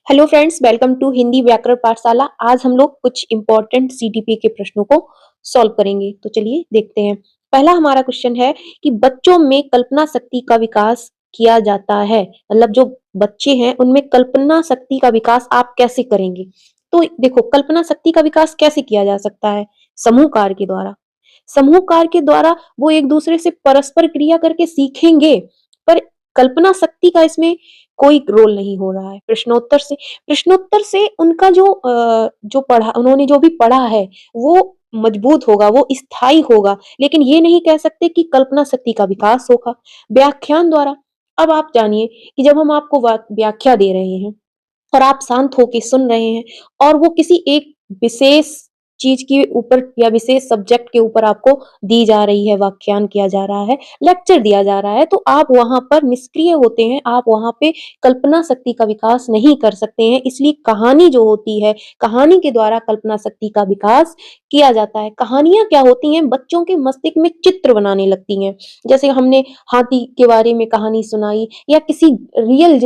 Hello friends, welcome to Hindi Vyakaran Pathshala. आज हम लोग कुछ इंपॉर्टेंट सीटीपी के प्रश्नों को सॉल्व करेंगे। तो चलिए देखते हैं। पहला हमारा क्वेश्चन है कि बच्चों में कल्पना शक्ति का विकास किया जाता है। मतलब जो बच्चे हैं उनमें कल्पना शक्ति का विकास आप कैसे करेंगे? तो देखो, कल्पना शक्ति का विकास कैसे किया जा सकता है? समूह कार्य के द्वारा। समूह कार्य के द्वारा वो एक दूसरे से परस्पर क्रिया करके सीखेंगे। पर कल्पना शक्ति का इसमें कोई रोल नहीं हो रहा है। प्रश्नोत्तर से उनका जो पढ़ा उन्होंने जो भी पढ़ा है वो मजबूत होगा, वो स्थायी होगा। लेकिन ये नहीं कह सकते कि कल्पना शक्ति का विकास होगा। व्याख्यान द्वारा। अब आप जानिए कि जब हम आपको व्याख्या दे रहे हैं और आप शांत होके सुन रहे हैं और वो किसी एक विशेष चीज के ऊपर या विशेष सब्जेक्ट के ऊपर आपको दी जा रही है, व्याख्यान किया जा रहा है, लेक्चर दिया जा रहा है, तो आप वहां पर निष्क्रिय होते हैं। आप वहां पे कल्पना शक्ति का विकास नहीं कर सकते हैं। इसलिए कहानी जो होती है, कहानी के द्वारा कल्पना शक्ति का विकास किया जाता है। कहानियां क्या होती हैं? बच्चों के मस्तिष्क में चित्र बनाने लगती हैं। जैसे हमने हाथी के बारे में कहानी सुनाई या किसी रियल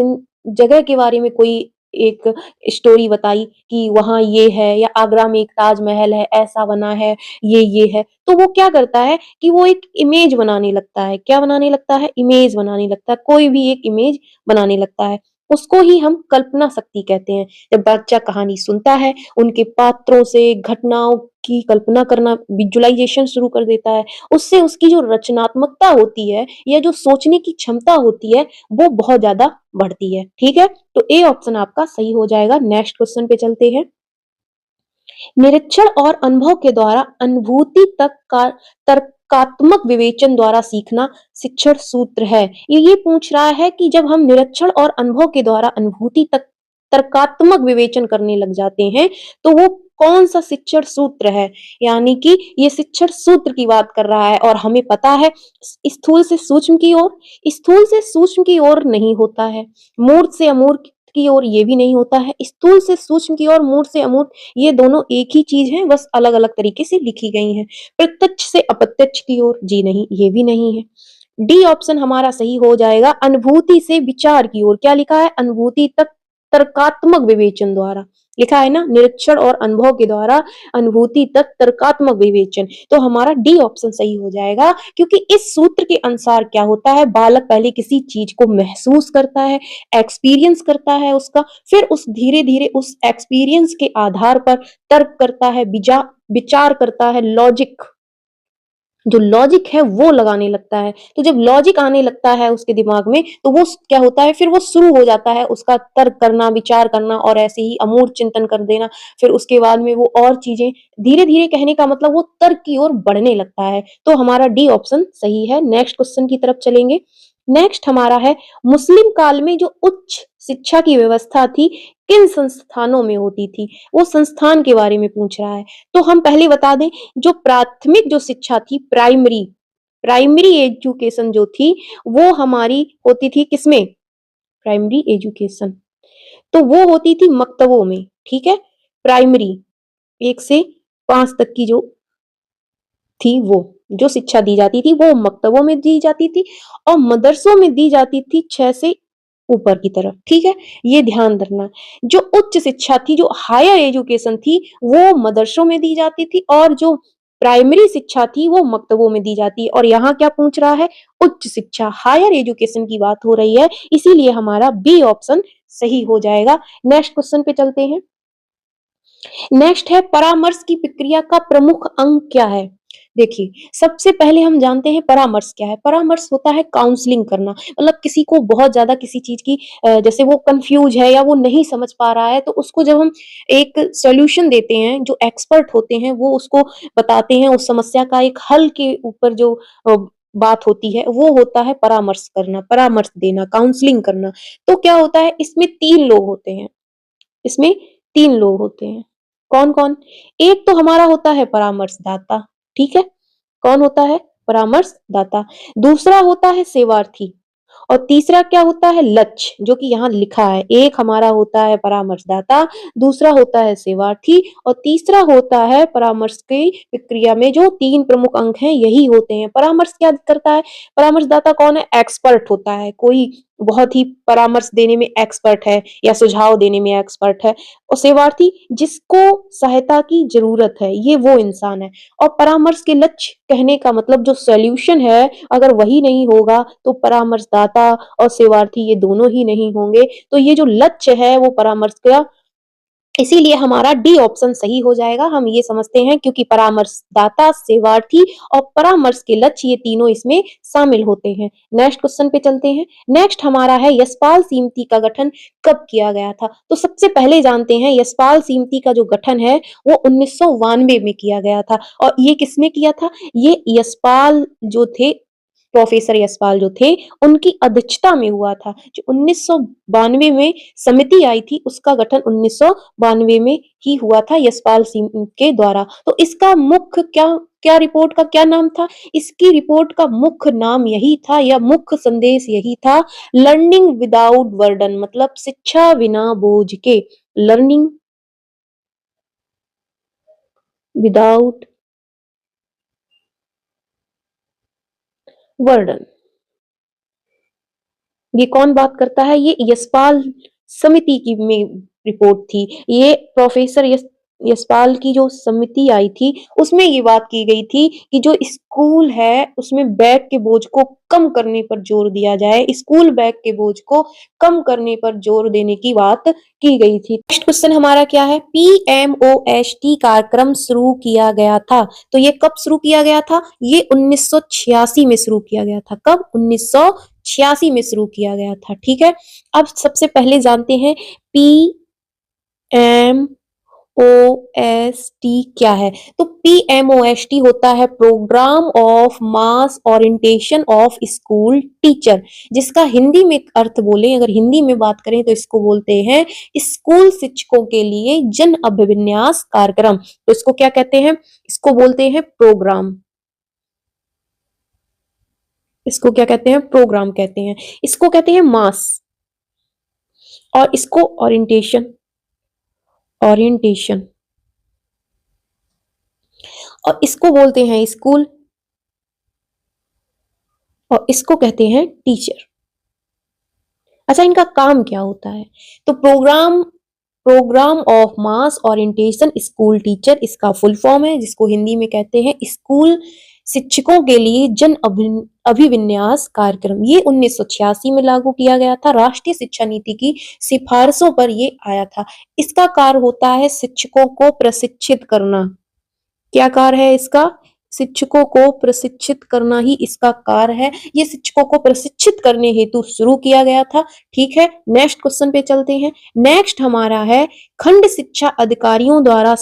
जगह के बारे में कोई एक स्टोरी बताई कि वहाँ ये है या आगरा में एक ताजमहल है, ऐसा बना है, ये है। तो वो क्या करता है कि वो एक इमेज बनाने लगता है। क्या बनाने लगता है? इमेज बनाने लगता है। कोई भी एक इमेज बनाने लगता है। उसको ही हम कल्पना शक्ति कहते हैं। जब बच्चा कहानी सुनता है, उनके पात्रों से, घटनाओं की कल्पना करना, विजुअलाइजेशन शुरू कर देता है, उससे उसकी जो रचनात्मकता होती है या जो सोचने की क्षमता होती है, वो बहुत ज्यादा बढ़ती है। ठीक है? तो ए ऑप्शन आपका सही हो जाएगा। नेक्स्ट क्वेश्चन पे चलते हैं। निरीक्षण और अनुभव के द्वारा अनुभूति तक का तर्कात्मक विवेचन द्वारा सीखना शिक्षण सूत्र है। ये पूछ रहा है कि जब हम निरीक्षण और अनुभव के द्वारा अनुभूति तक तर्कात्मक विवेचन करने लग जाते हैं तो वो कौन सा शिक्षण सूत्र है? यानी कि ये शिक्षण सूत्र की बात कर रहा है और हमें पता है स्थूल से सूक्ष्म की ओर, स्थूल से सूक्ष्म की ओर नहीं होता है, मूर्त से अमूर्त की ओर ये भी नहीं होता है। स्थूल से सूक्ष्म की ओर, मूर्त से अमूर्त, ये दोनों एक ही चीज है, बस अलग अलग तरीके से लिखी गई हैं। प्रत्यक्ष से अप्रत्यक्ष की ओर, जी नहीं, ये भी नहीं है। डी ऑप्शन हमारा सही हो जाएगा। अनुभूति से विचार की ओर। क्या लिखा है? अनुभूति तक तर्कात्मक विवेचन द्वारा। लिखा है ना, निरीक्षण और अनुभव के द्वारा अनुभूति तक तर्कात्मक विवेचन। तो हमारा डी ऑप्शन सही हो जाएगा, क्योंकि इस सूत्र के अनुसार क्या होता है, बालक पहले किसी चीज को महसूस करता है, एक्सपीरियंस करता है उसका, फिर उस धीरे धीरे उस एक्सपीरियंस के आधार पर तर्क करता है, विचार करता है, जो लॉजिक है वो लगाने लगता है। तो जब लॉजिक आने लगता है उसके दिमाग में तो वो क्या होता है, फिर वो शुरू हो जाता है उसका तर्क करना, विचार करना और ऐसे ही अमूर्त चिंतन कर देना। फिर उसके बाद में वो और चीजें धीरे धीरे, कहने का मतलब वो तर्क की ओर बढ़ने लगता है। तो हमारा डी ऑप्शन सही है। नेक्स्ट क्वेश्चन की तरफ चलेंगे। नेक्स्ट हमारा है, मुस्लिम काल में जो उच्च शिक्षा की व्यवस्था थी किन संस्थानों में होती थी? वो संस्थान के बारे में पूछ रहा है। तो हम पहले बता दें, जो प्राथमिक जो शिक्षा थी, प्राइमरी प्राइमरी एजुकेशन जो थी वो हमारी होती थी किसमें? प्राइमरी एजुकेशन तो वो होती थी मकतबों में। ठीक है? प्राइमरी 1 से 5 तक की जो थी, वो जो शिक्षा दी जाती थी वो मकतबों में दी जाती थी और मदरसों में दी जाती थी 6 से ऊपर की तरफ। ठीक है? ये ध्यान रखना। जो उच्च शिक्षा थी, जो हायर एजुकेशन थी, वो मदरसों में दी जाती थी और जो प्राइमरी शिक्षा थी वो मकतबों में दी जाती है। और यहाँ क्या पूछ रहा है? उच्च शिक्षा, हायर एजुकेशन की बात हो रही है, इसीलिए हमारा बी ऑप्शन सही हो जाएगा। नेक्स्ट क्वेश्चन पे चलते हैं। नेक्स्ट है, परामर्श की प्रक्रिया का प्रमुख अंग क्या है? देखिए, सबसे पहले हम जानते हैं परामर्श क्या है। परामर्श होता है काउंसलिंग करना। मतलब किसी को बहुत ज्यादा किसी चीज की जैसे वो कंफ्यूज है या वो नहीं समझ पा रहा है, तो उसको जब हम एक सॉल्यूशन देते हैं, जो एक्सपर्ट होते हैं वो उसको बताते हैं, उस समस्या का एक हल के ऊपर जो बात होती है वो होता है परामर्श करना, परामर्श देना, काउंसलिंग करना। तो क्या होता है, इसमें 3 लोग होते हैं। इसमें 3 लोग होते हैं। कौन-कौन? एक तो हमारा होता है परामर्शदाता। ठीक है? कौन होता है? परामर्शदाता। दूसरा होता है सेवार्थी और तीसरा क्या होता है? लक्ष्य, जो कि यहाँ लिखा है। एक हमारा होता है परामर्शदाता, दूसरा होता है सेवार्थी और तीसरा होता है परामर्श की प्रक्रिया में जो 3 प्रमुख अंक हैं, यही होते हैं। परामर्श क्या करता है? परामर्शदाता कौन है? एक्सपर्ट होता है। कोई बहुत ही परामर्श देने में एक्सपर्ट है या सुझाव देने में एक्सपर्ट है और सेवार्थी जिसको सहायता की ज़रूरत है, ये वो इंसान है। और परामर्श के लक्ष्य कहने का मतलब जो सॉल्यूशन है, अगर वही नहीं होगा, तो परामर्शदाता और सेवार्थी ये दोनों ही नहीं होंगे। तो ये जो लक्ष्य है, वो परामर्श का इसीलिए हमारा डी ऑप्शन सही हो जाएगा। हम ये समझते हैं क्योंकि परामर्शदाता, सेवार्थी और परामर्श के लक्ष्य ये तीनों इसमें शामिल होते हैं। नेक्स्ट क्वेश्चन पे चलते हैं। नेक्स्ट हमारा है यशपाल समिति का गठन कब किया गया था? तो सबसे पहले जानते हैं यशपाल समिति का जो गठन है वो 1992 में किया गया था और ये किसने किया था? ये यशपाल जो थे प्रोफेसर यशपाल जो थे, उनकी अध्यक्षता में हुआ था। जो 1992 में समिति आई थी, उसका गठन 1992 में ही हुआ था यशपाल सिंह के द्वारा। तो इसका मुख्य क्या क्या रिपोर्ट का क्या नाम था? इसकी रिपोर्ट का मुख्य नाम यही था या मुख्य संदेश यही था, लर्निंग विदाउट बर्डन मतलब शिक्षा बिना बोझ के। Learning without burden. ये कौन बात करता है? ये यशपाल समिति की में रिपोर्ट थी। ये प्रोफेसर यशपाल की जो समिति आई थी, उसमें ये बात की गई थी कि जो स्कूल है, उसमें बैग के बोझ को कम करने पर जोर दिया जाए। स्कूल बैग के बोझ को कम करने पर जोर देने की बात की गई थी। नेक्स्ट क्वेश्चन हमारा क्या है? पीएमओएसटी कार्यक्रम शुरू किया गया था। तो ये कब शुरू किया गया था? ये 1986 में शुरू किया गया था। कब? 1986 में शुरू किया गया था। ठीक है। अब सबसे पहले जानते हैं पी एम ओएसटी क्या है? तो पीएमओएसटी होता है program of mass orientation of school teacher, जिसका हिंदी में अर्थ बोले, अगर हिंदी में बात करें तो इसको बोलते हैं स्कूल शिक्षकों के लिए जन अभिविन्यास कार्यक्रम। तो इसको क्या कहते हैं? इसको बोलते हैं प्रोग्राम। इसको क्या कहते हैं? प्रोग्राम कहते हैं। इसको कहते हैं मास और इसको ओरिएंटेशन। ओरिएंटेशन और इसको बोलते हैं स्कूल और इसको कहते हैं टीचर। अच्छा, इनका काम क्या होता है? तो program of mass orientation school teacher इसका फुल फॉर्म है, जिसको हिंदी में कहते हैं स्कूल शिक्षकों के लिए जन अभिविन्यास कार्यक्रम। ये 1986 में लागू किया गया था। राष्ट्रीय शिक्षा नीति की सिफारिशों पर ये आया था। इसका कार्य होता है शिक्षकों को प्रशिक्षित करना। क्या कार्य है इसका? शिक्षकों को प्रशिक्षित करना ही इसका कार्य है। ये शिक्षकों को प्रशिक्षित करने हेतु शुरू किया गया था। ठीक है। नेक्स्ट क्वेश्चन पे चलते हैं। नेक्स्ट हमारा है खंड शिक्षा अधिकारियों द्वारा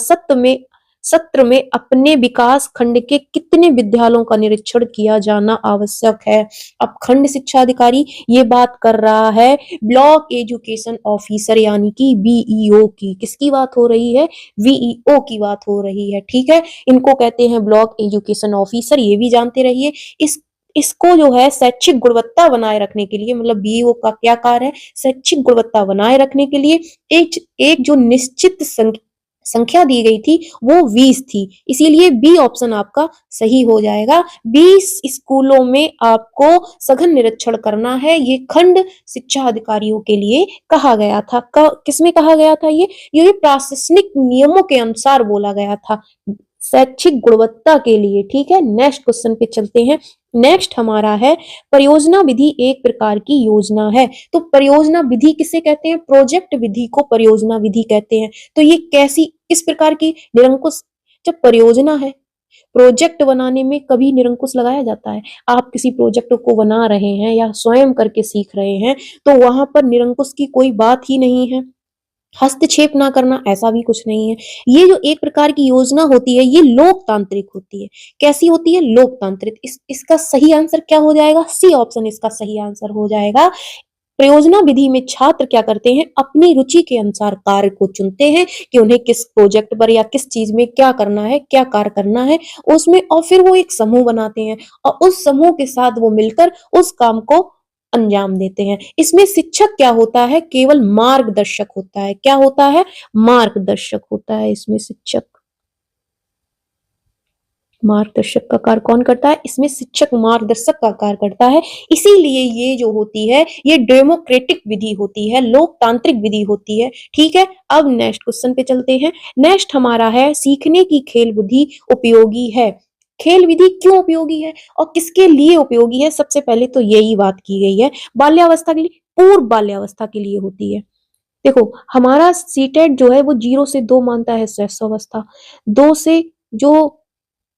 सत्र में अपने विकास खंड के कितने विद्यालयों का निरीक्षण किया जाना आवश्यक है? अब खंड शिक्षा अधिकारी ये बात कर रहा है ब्लॉक एजुकेशन ऑफिसर यानी कि बीईओ की। किसकी बात हो रही है? बीईओ की बात हो रही है। ठीक है। इनको कहते हैं ब्लॉक एजुकेशन ऑफिसर, ये भी जानते रहिए। इसको जो है शैक्षिक गुणवत्ता बनाए रखने के लिए, मतलब बीईओ का क्या कार्य है? शैक्षिक गुणवत्ता बनाए रखने के लिए एक एक जो निश्चित संख्या दी गई थी वो 20 थी। इसीलिए बी ऑप्शन आपका सही हो जाएगा। 20 स्कूलों में आपको सघन निरीक्षण करना है। ये खंड शिक्षा अधिकारियों के लिए कहा गया था। किसमें कहा गया था? ये प्रशासनिक नियमों के अनुसार बोला गया था, शैक्षिक गुणवत्ता के लिए। ठीक है। नेक्स्ट क्वेश्चन पे चलते हैं। नेक्स्ट हमारा है परियोजना विधि एक प्रकार की योजना है। तो परियोजना विधि किसे कहते हैं? प्रोजेक्ट विधि को परियोजना विधि कहते हैं। तो ये कैसी किस प्रकार की? निरंकुश। जब परियोजना है, प्रोजेक्ट बनाने में कभी निरंकुश लगाया जाता है? आप किसी प्रोजेक्ट को बना रहे हैं या स्वयं करके सीख रहे हैं तो वहां पर निरंकुश की कोई बात ही नहीं है। हस्तक्षेप ना करना ऐसा भी कुछ नहीं है। ये जो एक प्रकार की योजना होती है ये लोकतांत्रिक होती है। कैसी होती है? लोकतांत्रिक। इसका सही आंसर क्या हो जाएगा? सी ऑप्शन इसका सही आंसर हो जाएगा। परियोजना विधि में छात्र क्या करते हैं? अपनी रुचि के अनुसार कार्य को चुनते हैं कि उन्हें किस प्रोजेक्ट पर या किस चीज में क्या करना है, क्या कार्य करना है उसमें, और फिर वो एक समूह बनाते हैं और उस समूह के साथ वो मिलकर उस काम को अंजाम देते हैं। इसमें शिक्षक क्या होता है? केवल मार्गदर्शक होता है। क्या होता है? मार्गदर्शक होता है इसमें शिक्षक। मार्गदर्शक का कार्य कौन करता है? इसमें शिक्षक मार्गदर्शक का कार्य करता है। इसीलिए ये जो होती है, ये डेमोक्रेटिक विधि होती है, लोकतांत्रिक विधि होती है। ठीक है, अब नेक्स्ट क्वेश्चन पे चलते हैं। नेक्स्ट हमारा है सीखने की खेल विधि उपयोगी है। खेल विधि क्यों उपयोगी है और किसके लिए उपयोगी है? सबसे पहले तो यही बात की गई है, बाल्यावस्था के लिए, पूर्व बाल्यावस्था के लिए होती है। देखो, हमारा सीटेट जो है वो 0 से 2 मानता है शैशवावस्था, 2 से जो,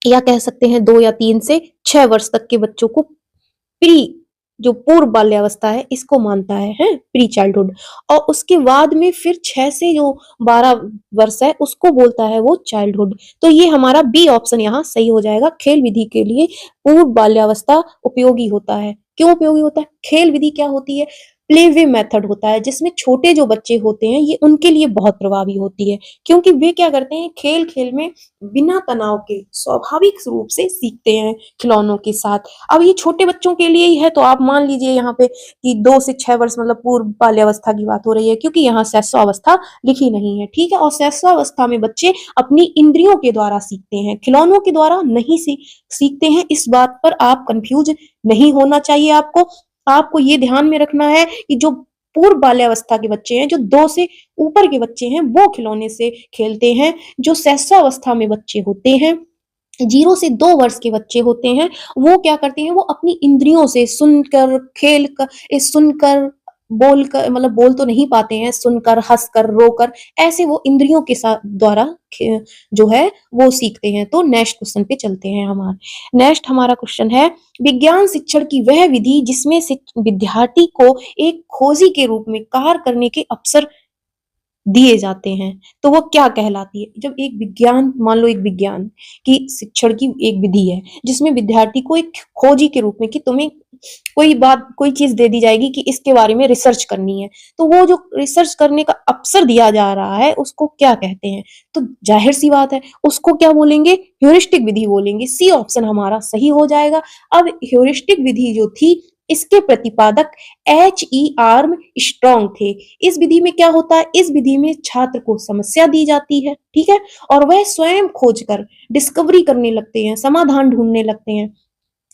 या कह सकते हैं 2 या 3 से 6 वर्ष तक के बच्चों को प्री, जो पूर्व बाल्यावस्था है, इसको मानता है प्री चाइल्डहुड। और उसके बाद में फिर 6 से जो 12 वर्ष है उसको बोलता है वो चाइल्डहुड। तो ये हमारा बी ऑप्शन यहाँ सही हो जाएगा। खेल विधि के लिए पूर्व बाल्यावस्था उपयोगी होता है। क्यों उपयोगी होता है? खेल विधि क्या होती है? प्ले वे मेथड होता है, जिसमें छोटे जो बच्चे होते हैं ये उनके लिए बहुत प्रभावी होती है, क्योंकि वे क्या करते हैं, खेल खेल में बिना तनाव के स्वाभाविक रूप से सीखते हैं खिलौनों के साथ। अब ये छोटे बच्चों के लिए ही है, तो आप मान लीजिए यहाँ पे कि 2 से 6 वर्ष मतलब पूर्व बाल्यावस्था की बात हो रही है, क्योंकि यहाँ शैशवावस्था लिखी नहीं है। ठीक है, और शैशवावस्था में बच्चे अपनी इंद्रियों के द्वारा सीखते हैं, खिलौनों के द्वारा नहीं सीखते हैं। इस बात पर आप कंफ्यूज नहीं होना चाहिए। आपको ये ध्यान में रखना है कि जो पूर्व बाल्यावस्था के बच्चे हैं, जो 2 से ऊपर के बच्चे हैं, वो खिलौने से खेलते हैं। जो शैशवावस्था में बच्चे होते हैं, 0 से 2 वर्ष के बच्चे होते हैं, वो क्या करते हैं, वो अपनी इंद्रियों से सुनकर, खेल कर, सुनकर, बोल कर, मतलब बोल तो नहीं पाते हैं, सुनकर, हंसकर, रोकर, ऐसे वो इंद्रियों के साथ द्वारा जो है वो सीखते हैं। तो नेक्स्ट क्वेश्चन पे चलते हैं। नेक्स्ट हमारा क्वेश्चन है, विज्ञान शिक्षण की वह विधि जिसमें विद्यार्थी को एक खोजी के रूप में कार्य करने के अवसर दिए जाते हैं, तो वो क्या कहलाती है? जब एक विज्ञान, मान लो एक विज्ञान की शिक्षण की एक विधि है जिसमें विद्यार्थी को एक खोजी के रूप में, कि तुम्हें कोई बात, कोई चीज दे दी जाएगी कि इसके बारे में रिसर्च करनी है, तो वो जो रिसर्च करने का अवसर दिया जा रहा है उसको क्या कहते हैं? तो जाहिर सी बात है, उसको क्या बोलेंगे? ह्यूरिस्टिक विधि बोलेंगे। सी ऑप्शन हमारा सही हो जाएगा। अब ह्यूरिस्टिक विधि जो थी, इसके प्रतिपादक H.E. आर्म स्ट्रॉन्ग थे। इस विधि में क्या होता है? इस विधि में छात्र को समस्या दी जाती है, ठीक है, और वह स्वयं खोज कर डिस्कवरी करने लगते हैं, समाधान ढूंढने लगते हैं।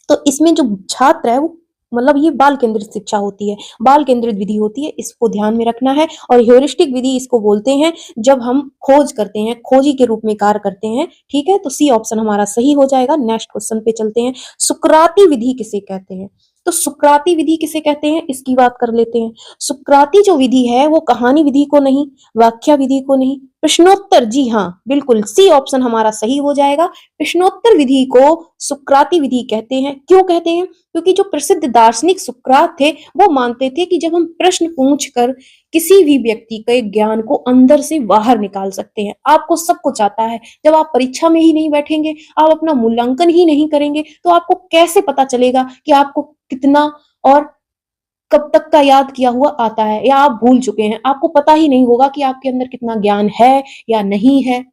तो इसमें जो छात्र है वो, मतलब ये बाल केंद्रित शिक्षा होती है, बाल केंद्रित विधि होती है, इसको ध्यान में रखना है। और ह्यूरिस्टिक विधि इसको बोलते हैं जब हम खोज करते हैं, खोजी के रूप में कार्य करते हैं। ठीक है, तो सी ऑप्शन हमारा सही हो जाएगा। नेक्स्ट क्वेश्चन पे चलते हैं। सुकराती विधि किसे कहते हैं? तो सुकराती विधि किसे कहते हैं, इसकी बात कर लेते हैं। सुकराती जो विधि है वो कहानी विधि को नहीं, व्याख्या विधि को नहीं, प्रश्नोत्तर, जी हाँ बिल्कुल, सी ऑप्शन हमारा सही हो जाएगा। प्रश्नोत्तर विधि को सुकराती विधि कहते हैं। क्यों कहते हैं? क्योंकि जो प्रसिद्ध दार्शनिक सुकरात थे वो मानते थे कि जब हम प्रश्न पूछकर किसी भी व्यक्ति के ज्ञान को अंदर से बाहर निकाल सकते हैं। आपको सब कुछ आता है, जब आप परीक्षा में ही नहीं बैठेंगे, आप अपना मूल्यांकन ही नहीं करेंगे, तो आपको कैसे पता चलेगा कि आपको कितना और कब तक का याद किया हुआ आता है, या आप भूल चुके हैं? आपको पता ही नहीं होगा कि आपके अंदर कितना ज्ञान है या नहीं है।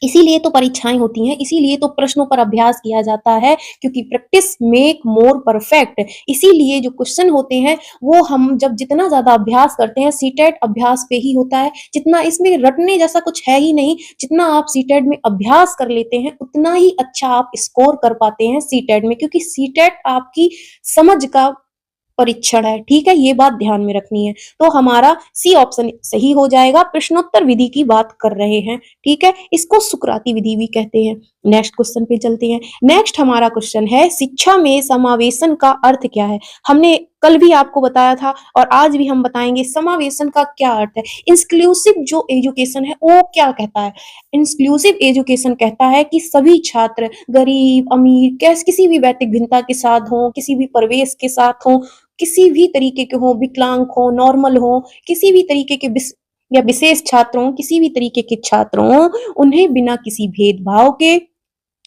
इसीलिए तो परीक्षाएं होती हैं, इसीलिए तो प्रश्नों पर अभ्यास किया जाता है, क्योंकि प्रैक्टिस मेक मोर परफेक्ट। इसीलिए जो क्वेश्चन होते हैं वो हम जब जितना ज्यादा अभ्यास करते हैं, सीटेट अभ्यास पे ही होता है, जितना इसमें रटने जैसा कुछ है ही नहीं। जितना आप सीटेट में अभ्यास कर लेते हैं उतना ही अच्छा आप स्कोर कर पाते हैं सीटेट में, क्योंकि सीटेट आपकी समझ का परीक्षण है। ठीक है, ये बात ध्यान में रखनी है। तो हमारा सी ऑप्शन सही हो जाएगा। प्रश्नोत्तर विधि की बात कर रहे हैं, ठीक है, इसको सुकराती विधि भी कहते हैं। नेक्स्ट क्वेश्चन पे चलते हैं। नेक्स्ट हमारा क्वेश्चन है, शिक्षा में समावेशन का अर्थ क्या है? हमने कल भी आपको बताया था और आज भी हम बताएंगे समावेशन का क्या अर्थ है। इंक्लूसिव जो एजुकेशन है वो क्या कहता है? इंक्लूसिव एजुकेशन कहता है कि सभी छात्र गरीब, अमीर, कैसे, किसी भी वैयक्तिक भिन्नता के साथ हो, किसी भी परिवेश के साथ हो, किसी भी तरीके के हो, विकलांग हो, नॉर्मल हो, किसी भी तरीके के या विशेष छात्र हों, किसी भी तरीके के छात्र हों, उन्हें बिना किसी भेदभाव के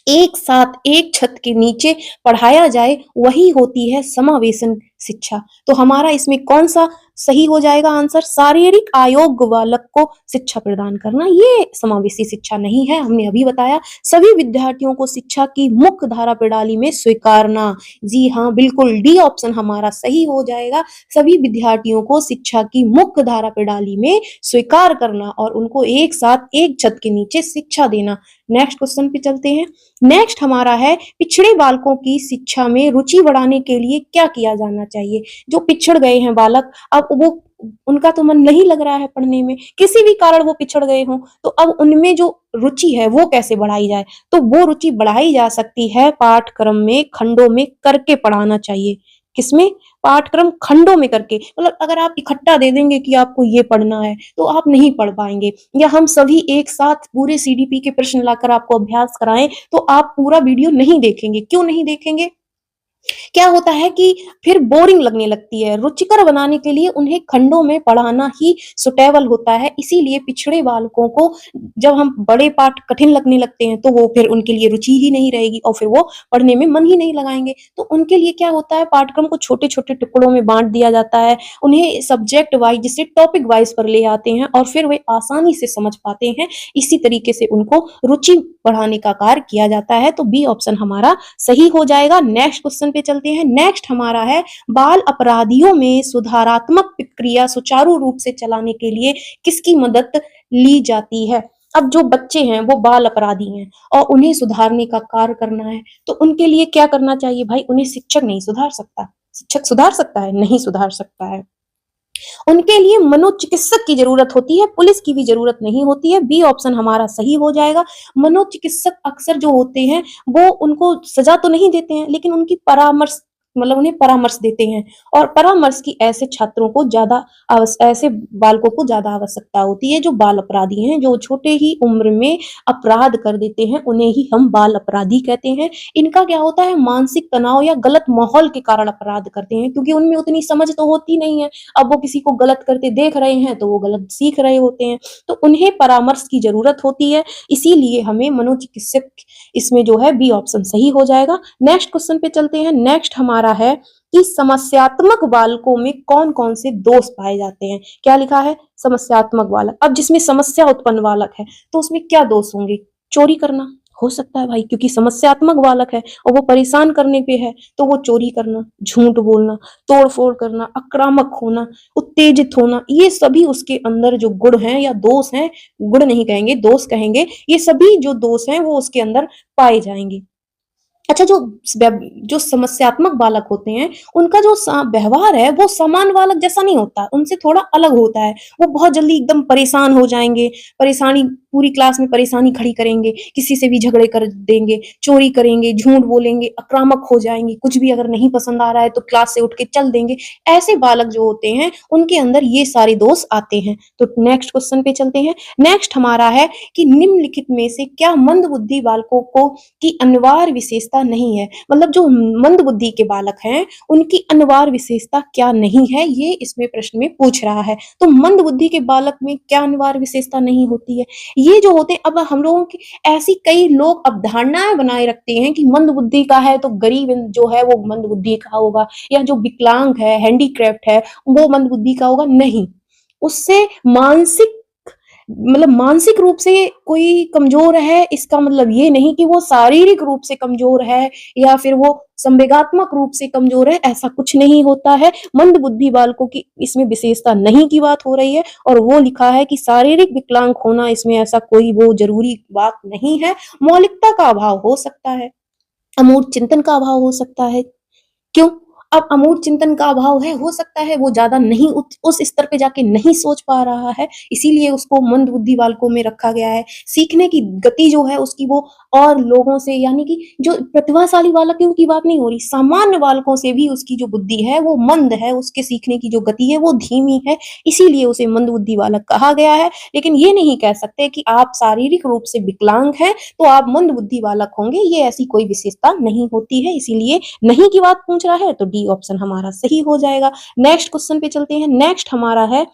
एक साथ एक छत के नीचे पढ़ाया जाए, वही होती है समावेशन शिक्षा। तो हमारा इसमें कौन सा सही हो जाएगा आंसर? शारीरिक अयोग्य बालक को शिक्षा प्रदान करना, ये समावेशी शिक्षा नहीं है। हमने अभी बताया सभी विद्यार्थियों को शिक्षा की मुख्य धारा प्रणाली में स्वीकारना। जी हाँ, बिल्कुल डी ऑप्शन हमारा सही हो जाएगा। सभी विद्यार्थियों को शिक्षा की मुख्य धारा प्रणाली में स्वीकार करना और उनको एक साथ एक छत के नीचे शिक्षा देना। नेक्स्ट क्वेश्चन पे चलते हैं। नेक्स्ट हमारा है पिछड़े बालकों की शिक्षा में रुचि बढ़ाने के लिए क्या किया जाना चाहिए? जो पिछड़ गए हैं बालक, अब वो उनका तो मन नहीं लग रहा है पढ़ने में, किसी भी कारण वो पिछड़ गए हों, तो अब उनमें जो रुचि है वो कैसे बढ़ाई जाए? तो वो रुचि बढ़ाई जा सकती है पाठ्यक्रम में खंडों में करके पढ़ाना चाहिए। किसमें? पाठ्यक्रम खंडों में करके। मतलब अगर आप इकट्ठा दे देंगे कि आपको ये पढ़ना है तो आप नहीं पढ़ पाएंगे, या हम सभी एक साथ पूरे सीडीपी के प्रश्न लाकर आपको अभ्यास कराएं तो आप पूरा वीडियो नहीं देखेंगे। क्यों नहीं देखेंगे? क्या होता है कि फिर बोरिंग लगने लगती है। रुचिकर बनाने के लिए उन्हें खंडों में पढ़ाना ही सुटेबल होता है। इसीलिए पिछड़े बालकों को जब हम बड़े पाठ कठिन लगने लगते हैं तो वो फिर उनके लिए रुचि ही नहीं रहेगी और फिर वो पढ़ने में मन ही नहीं लगाएंगे। तो उनके लिए क्या होता है, पाठ्यक्रम को छोटे छोटे टुकड़ों में बांट दिया जाता है, उन्हें सब्जेक्ट वाइज जिसे टॉपिक वाइज पर ले आते हैं और फिर वे आसानी से समझ पाते हैं। इसी तरीके से उनको रुचि बढ़ाने का कार्य किया जाता है। तो बी ऑप्शन हमारा सही हो जाएगा। नेक्स्ट क्वेश्चन पे चलते हैं। नेक्स्ट हमारा है बाल अपराधियों में सुधारात्मक प्रक्रिया सुचारू रूप से चलाने के लिए किसकी मदद ली जाती है? अब जो बच्चे हैं वो बाल अपराधी हैं और उन्हें सुधारने का कार्य करना है, तो उनके लिए क्या करना चाहिए भाई? उन्हें शिक्षक नहीं सुधार सकता। शिक्षक सुधार सकता है? नहीं सुधार सकता है। उनके लिए मनोचिकित्सक की जरूरत होती है, पुलिस की भी जरूरत नहीं होती है। बी ऑप्शन हमारा सही हो जाएगा। मनोचिकित्सक अक्सर जो होते हैं वो उनको सजा तो नहीं देते हैं, लेकिन उनकी परामर्श मतलब उन्हें परामर्श देते हैं और परामर्श की ऐसे छात्रों को ज्यादा ऐसे बालकों को ज्यादा आवश्यकता होती है जो बाल अपराधी हैं, जो छोटे ही उम्र में अपराध कर देते हैं, उन्हें ही हम बाल अपराधी कहते हैं। इनका क्या होता है, मानसिक तनाव या गलत माहौल के कारण अपराध करते हैं, क्योंकि उनमें उतनी समझ तो होती नहीं है। अब वो किसी को गलत करते देख रहे हैं तो वो गलत सीख रहे होते हैं, तो उन्हें परामर्श की जरूरत होती है। इसीलिए हमें मनोचिकित्सक इसमें जो है बी ऑप्शन सही हो जाएगा। नेक्स्ट क्वेश्चन पे चलते हैं। नेक्स्ट हमारा है कि समस्यात्मक बालकों में कौन कौन से दोष पाए जाते हैं? क्या लिखा है? समस्यात्मक बालक। अब जिसमें समस्या उत्पन्न बालक है तो उसमें क्या दोष होंगे? चोरी करना हो सकता है भाई, क्योंकि समस्यात्मक बालक है और वो परेशान करने पे है, तो वो चोरी करना, झूठ बोलना, तोड़फोड़ करना, आक्रामक होना, उत्तेजित होना, ये सभी उसके अंदर जो गुण हैं या दोष हैं, गुण नहीं कहेंगे दोष कहेंगे, ये सभी जो दोष हैं वो उसके अंदर पाए जाएंगे। अच्छा, जो समस्यात्मक बालक होते हैं उनका जो व्यवहार है वो सामान्य बालक जैसा नहीं होता, उनसे थोड़ा अलग होता है। वो बहुत जल्दी एकदम परेशान हो जाएंगे, परेशानी पूरी क्लास में परेशानी खड़ी करेंगे, किसी से भी झगड़े कर देंगे, चोरी करेंगे, झूठ बोलेंगे, आक्रामक हो जाएंगे, कुछ भी अगर नहीं पसंद आ रहा है तो क्लास से उठ के चल देंगे। ऐसे बालक जो होते हैं उनके अंदर ये सारे दोष आते हैं। तो नेक्स्ट क्वेश्चन पे चलते हैं। नेक्स्ट हमारा है कि निम्नलिखित में से क्या मंदबुद्धि बालकों को की अनिवार्य विशेषता नहीं है? मतलब जो मंदबुद्धि के बालक हैं उनकी अनिवार्य विशेषता क्या नहीं है, ये इसमें प्रश्न में पूछ रहा है। तो मंदबुद्धि के बालक में क्या अनिवार्य विशेषता नहीं होती है? ये जो होते हैं, अब हम लोगों की ऐसी कई लोग अवधारणाएं बनाए रखते हैं कि मंदबुद्धि का है तो गरीब जो है वो मंदबुद्धि का होगा, या जो विकलांग है, हैंडीक्राफ्ट है, वो मंदबुद्धि का होगा। नहीं, उससे मानसिक रूप से कोई कमजोर है, इसका मतलब ये नहीं कि वो शारीरिक रूप से कमजोर है या फिर वो संवेगात्मक रूप से कमजोर है, ऐसा कुछ नहीं होता है। मंदबुद्धि बालकों की इसमें विशेषता नहीं की बात हो रही है, और वो लिखा है कि शारीरिक विकलांग होना, इसमें ऐसा कोई वो जरूरी बात नहीं है। मौलिकता का अभाव हो सकता है, अमूर्त चिंतन का अभाव हो सकता है। क्यों? अब अमूर्त चिंतन का अभाव है, हो सकता है वो ज्यादा नहीं उस स्तर पे जाके नहीं सोच पा रहा है, इसीलिए उसको मंदबुद्धि बालकों में रखा गया है। सीखने की गति जो है उसकी वो और लोगों से, यानी कि जो प्रतिभाशाली बालकों की बात नहीं हो रही, सामान्य बालकों से भी उसकी जो बुद्धि है वो मंद है, उसके सीखने की जो गति है वो धीमी है, इसीलिए उसे मंदबुद्धि बालक कहा गया है। लेकिन ये नहीं कह सकते कि आप शारीरिक रूप से विकलांग हैं तो आप मंदबुद्धि बालक होंगे, ये ऐसी कोई विशेषता नहीं होती है। इसीलिए नहीं की बात पूछ रहा है तो डी ऑप्शन हमारा सही हो जाएगा। नेक्स्ट क्वेश्चन पे चलते हैं। नेक्स्ट हमारा है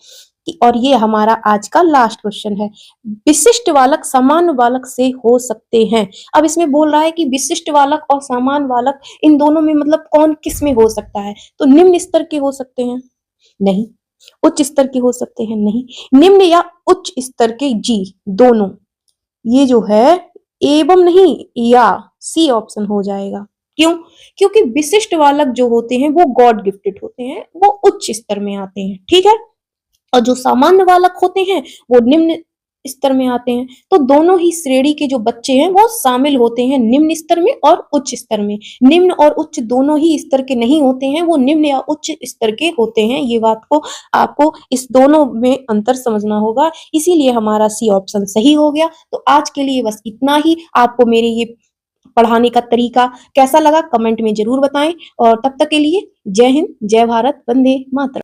और ये हमारा आज का लास्ट क्वेश्चन है। विशिष्ट वालक सामान्य वालक से हो सकते हैं। अब इसमें बोल रहा है कि विशिष्ट वालक और सामान्य वालक इन दोनों में मतलब कौन किस में हो सकता है? तो निम्न स्तर के हो सकते हैं? नहीं। उच्च स्तर के हो सकते हैं? नहीं। निम्न या उच्च स्तर के? जी, दोनों। ये जो है एवं नहीं या सी ऑप्शन हो जाएगा। क्यों? क्योंकि विशिष्ट वालक जो होते हैं वो गॉड गिफ्टेड होते हैं, वो उच्च स्तर में आते हैं, ठीक है। और जो सामान्य बालक होते हैं वो निम्न स्तर में आते हैं। तो दोनों ही श्रेणी के जो बच्चे हैं वो शामिल होते हैं निम्न स्तर में और उच्च स्तर में। निम्न और उच्च दोनों ही स्तर के नहीं होते हैं, वो निम्न या उच्च स्तर के होते हैं। ये बात को आपको इस दोनों में अंतर समझना होगा, इसीलिए हमारा सी ऑप्शन सही हो गया। तो आज के लिए बस इतना ही। आपको मेरे ये पढ़ाने का तरीका कैसा लगा कमेंट में जरूर बताएं, और तब तक के लिए जय हिंद, जय भारत, वंदे मातरम।